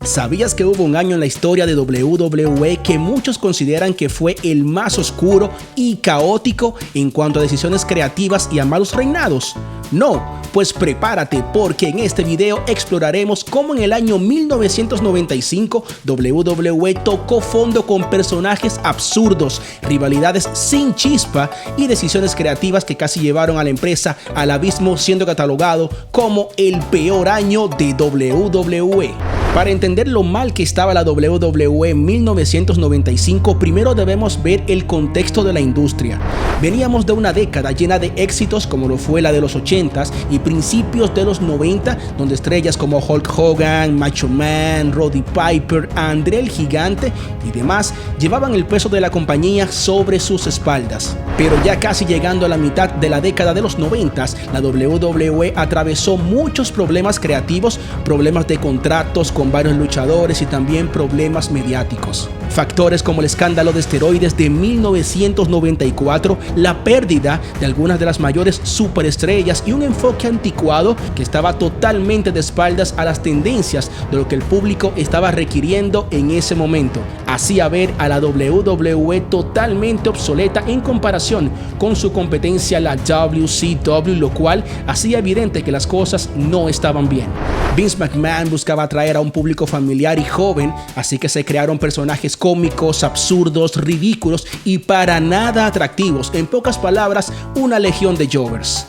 ¿Sabías que hubo un año en la historia de WWE que muchos consideran que fue el más oscuro y caótico en cuanto a decisiones creativas y a malos reinados? No, pues prepárate porque en este video exploraremos cómo en el año 1995 WWE tocó fondo con personajes absurdos, rivalidades sin chispa y decisiones creativas que casi llevaron a la empresa al abismo, siendo catalogado como el peor año de WWE. Para entender lo mal que estaba la WWE en 1995, primero debemos ver el contexto de la industria. Veníamos de una década llena de éxitos como lo fue la de los 80s y principios de los 90, donde estrellas como Hulk Hogan, Macho Man, Roddy Piper, André el Gigante y demás llevaban el peso de la compañía sobre sus espaldas. Pero ya casi llegando a la mitad de la década de los 90s, la WWE atravesó muchos problemas creativos, problemas de contratos con varios luchadores y también problemas mediáticos. Factores como el escándalo de esteroides de 1994, la pérdida de algunas de las mayores superestrellas y un enfoque anticuado que estaba totalmente de espaldas a las tendencias de lo que el público estaba requiriendo en ese momento. Hacía ver a la WWE totalmente obsoleta en comparación con su competencia la WCW, lo cual hacía evidente que las cosas no estaban bien. Vince McMahon buscaba atraer a un público familiar y joven, así que se crearon personajes cómicos, absurdos, ridículos y para nada atractivos. En pocas palabras, una legión de jovers.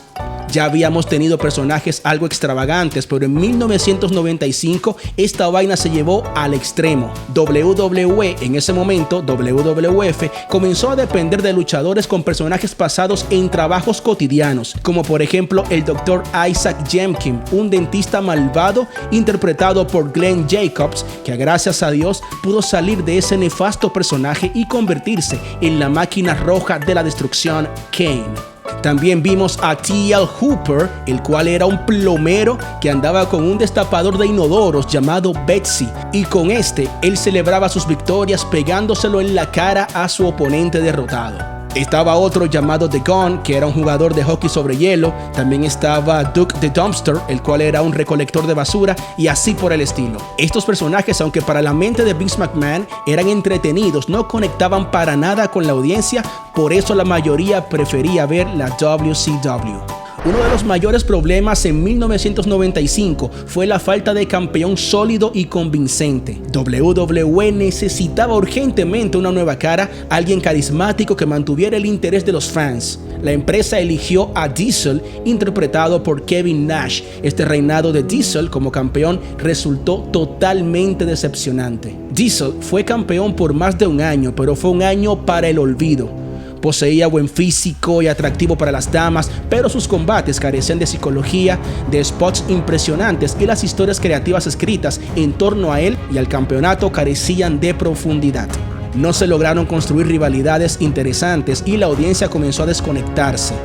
Ya habíamos tenido personajes algo extravagantes, pero en 1995 esta vaina se llevó al extremo. WWE, en ese momento WWF, comenzó a depender de luchadores con personajes basados en trabajos cotidianos, como por ejemplo el Dr. Isaac Jemkin, un dentista malvado interpretado por Glenn Jacobs, que gracias a Dios pudo salir de ese nefasto personaje y convertirse en la máquina roja de la destrucción, Kane. También vimos a T.L. Hooper, el cual era un plomero que andaba con un destapador de inodoros llamado Betsy, y con este él celebraba sus victorias pegándoselo en la cara a su oponente derrotado. Estaba otro llamado The Gun, que era un jugador de hockey sobre hielo. También estaba Duke the Dumpster, el cual era un recolector de basura, y así por el estilo. Estos personajes, aunque para la mente de Vince McMahon eran entretenidos, no conectaban para nada con la audiencia, por eso la mayoría prefería ver la WCW. Uno de los mayores problemas en 1995 fue la falta de campeón sólido y convincente. WWE necesitaba urgentemente una nueva cara, alguien carismático que mantuviera el interés de los fans. La empresa eligió a Diesel, interpretado por Kevin Nash. Este reinado de Diesel como campeón resultó totalmente decepcionante. Diesel fue campeón por más de un año, pero fue un año para el olvido. Poseía buen físico y atractivo para las damas, pero sus combates carecían de psicología, de spots impresionantes y las historias creativas escritas en torno a él y al campeonato carecían de profundidad. No se lograron construir rivalidades interesantes y la audiencia comenzó a desconectarse.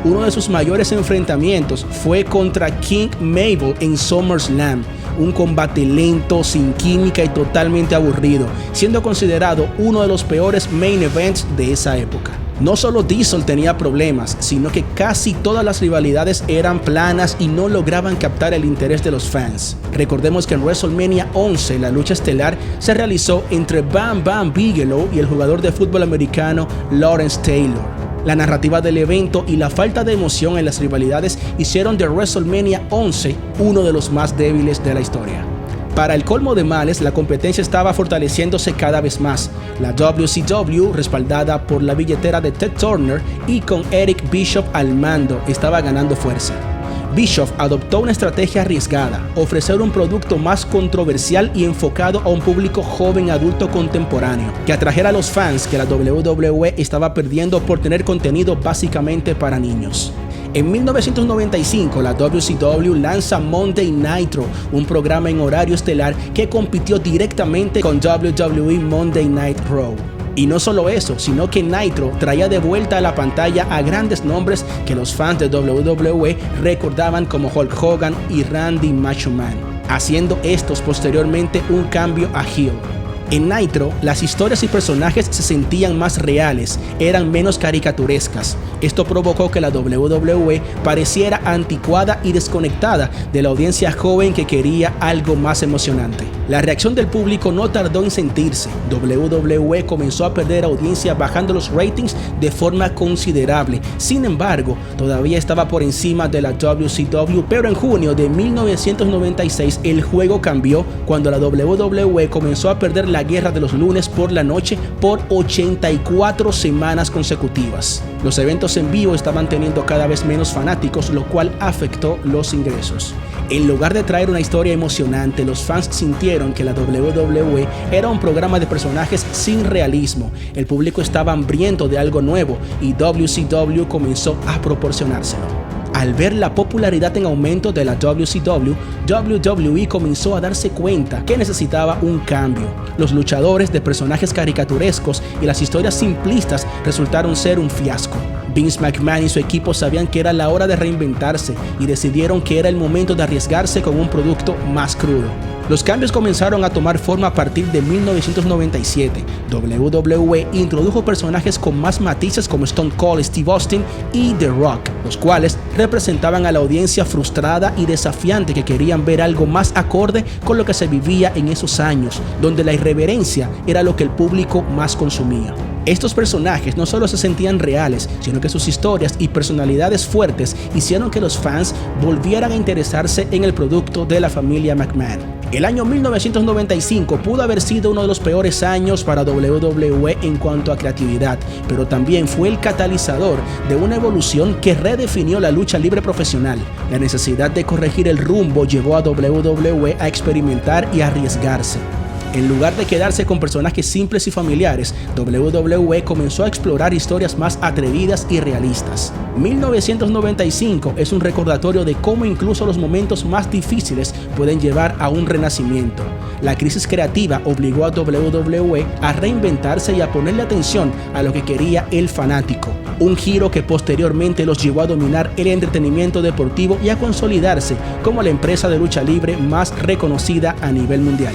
Uno de sus mayores enfrentamientos fue contra King Mabel en SummerSlam. Un combate lento, sin química y totalmente aburrido, siendo considerado uno de los peores main events de esa época. No solo Diesel tenía problemas, sino que casi todas las rivalidades eran planas y no lograban captar el interés de los fans. Recordemos que en WrestleMania 11 la lucha estelar se realizó entre Bam Bam Bigelow y el jugador de fútbol americano Lawrence Taylor. La narrativa del evento y la falta de emoción en las rivalidades hicieron de WrestleMania 11 uno de los más débiles de la historia. Para el colmo de males, la competencia estaba fortaleciéndose cada vez más. La WCW, respaldada por la billetera de Ted Turner y con Eric Bischoff al mando, estaba ganando fuerza. Bischoff adoptó una estrategia arriesgada, ofrecer un producto más controversial y enfocado a un público joven adulto contemporáneo, que atrajera a los fans que la WWE estaba perdiendo por tener contenido básicamente para niños. En 1995, la WCW lanza Monday Nitro, un programa en horario estelar que compitió directamente con WWE Monday Night Raw. Y no solo eso, sino que Nitro traía de vuelta a la pantalla a grandes nombres que los fans de WWE recordaban como Hulk Hogan y Randy Macho Man, haciendo estos posteriormente un cambio a heel. En Nitro, las historias y personajes se sentían más reales, eran menos caricaturescas. Esto provocó que la WWE pareciera anticuada y desconectada de la audiencia joven que quería algo más emocionante. La reacción del público no tardó en sentirse. WWE comenzó a perder audiencia bajando los ratings de forma considerable. Sin embargo, todavía estaba por encima de la WCW, pero en junio de 1996 el juego cambió cuando la WWE comenzó a perder la guerra de los lunes por la noche por 84 semanas consecutivas. Los eventos en vivo estaban teniendo cada vez menos fanáticos, lo cual afectó los ingresos. En lugar de traer una historia emocionante, los fans sintieron que la WWE era un programa de personajes sin realismo. El público estaba hambriento de algo nuevo y WCW comenzó a proporcionárselo. Al ver la popularidad en aumento de la WCW, WWE comenzó a darse cuenta que necesitaba un cambio. Los luchadores de personajes caricaturescos y las historias simplistas resultaron ser un fiasco. Vince McMahon y su equipo sabían que era la hora de reinventarse y decidieron que era el momento de arriesgarse con un producto más crudo. Los cambios comenzaron a tomar forma a partir de 1997. WWE introdujo personajes con más matices como Stone Cold Steve Austin y The Rock, los cuales representaban a la audiencia frustrada y desafiante que querían ver algo más acorde con lo que se vivía en esos años, donde la irreverencia era lo que el público más consumía. Estos personajes no solo se sentían reales, sino que sus historias y personalidades fuertes hicieron que los fans volvieran a interesarse en el producto de la familia McMahon. El año 1995 pudo haber sido uno de los peores años para WWE en cuanto a creatividad, pero también fue el catalizador de una evolución que redefinió la lucha libre profesional. La necesidad de corregir el rumbo llevó a WWE a experimentar y arriesgarse. En lugar de quedarse con personajes simples y familiares, WWE comenzó a explorar historias más atrevidas y realistas. 1995 es un recordatorio de cómo incluso los momentos más difíciles pueden llevar a un renacimiento. La crisis creativa obligó a WWE a reinventarse y a ponerle atención a lo que quería el fanático. Un giro que posteriormente los llevó a dominar el entretenimiento deportivo y a consolidarse como la empresa de lucha libre más reconocida a nivel mundial.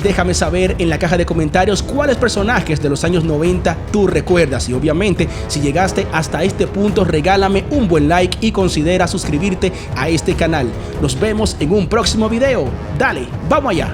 Déjame saber en la caja de comentarios cuáles personajes de los años 90 tú recuerdas y obviamente si llegaste hasta este punto regálame un buen like y considera suscribirte a este canal. Nos vemos en un próximo video. Dale, vamos allá.